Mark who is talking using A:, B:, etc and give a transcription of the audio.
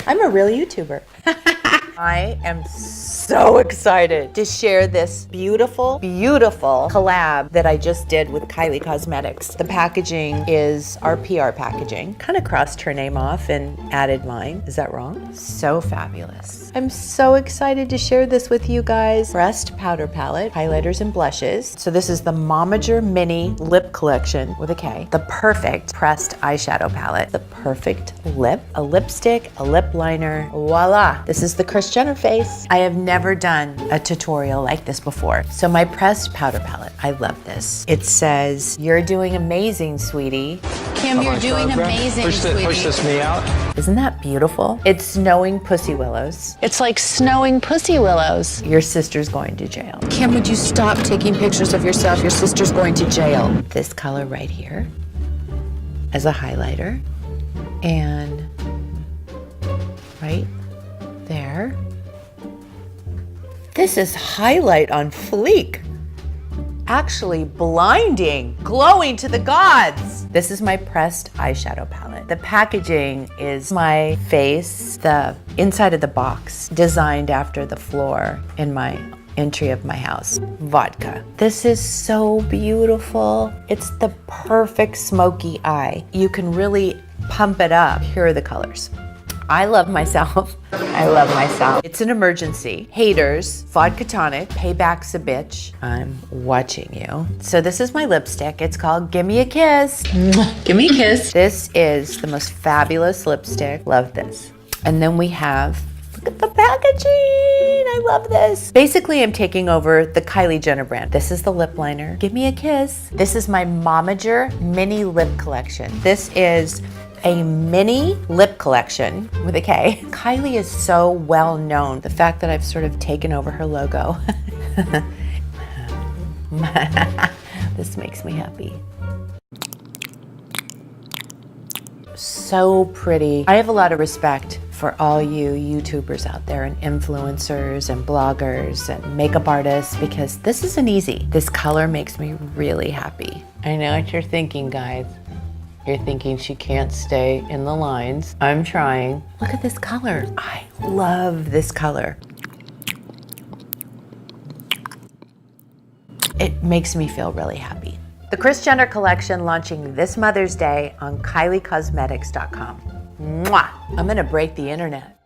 A: I'm a real YouTuber. I am so excited to share this beautiful, beautiful collab that I just did with Kris Cosmetics. The packaging is our PR packaging. Kind of crossed her name off and added mine. Is that wrong? So fabulous. I'm so excited to share this with you guys. Pressed powder palette, highlighters and blushes. So this is the Momager Mini Lip Collection with a K. The perfect pressed eyeshadow palette. The perfect lip, a lipstick, a lip liner. Voila. This is the Kris Jenner face. I have never done a tutorial like this before. So my pressed powder palette, I love this. It says, "You're doing amazing, sweetie."
B: Kim, you're doing amazing, sweetie.
C: Push this me out.
A: Isn't that beautiful? It's snowing pussy willows.
B: It's like snowing pussy willows.
A: Your sister's going to jail.
B: Kim, would you stop taking pictures of yourself? Your sister's going to jail.
A: This color right here as a highlighter, and right there. This is highlight on fleek. Actually blinding, glowing to the gods. This is my pressed eyeshadow palette. The packaging is my face, the inside of the box, designed after the floor in my entry of my house. Vodka. This is so beautiful. It's the perfect smoky eye. You can really pump it up. Here are the colors. I love myself. I love myself. It's an emergency. Haters, vodka tonic, payback's a bitch. I'm watching you. So this is my lipstick. It's called Gimme a Kiss.
B: Give me a kiss.
A: This is the most fabulous lipstick. Love this. And then we have, look at the packaging. I love this. Basically, I'm taking over the Kris Jenner brand. This is the lip liner. Give me a kiss. This is my Momager Mini Lip Collection. This is a mini lip collection with a K. Kylie is so well known. The fact that I've sort of taken over her logo. This makes me happy. So pretty. I have a lot of respect for all you YouTubers out there and influencers and bloggers and makeup artists, because this isn't easy. This color makes me really happy. I know what you're thinking, guys. You're thinking she can't stay in the lines. I'm trying. Look at this color. I love this color. It makes me feel really happy. The Kris Jenner collection launching this Mother's Day on KylieCosmetics.com. Mwah! I'm gonna break the internet.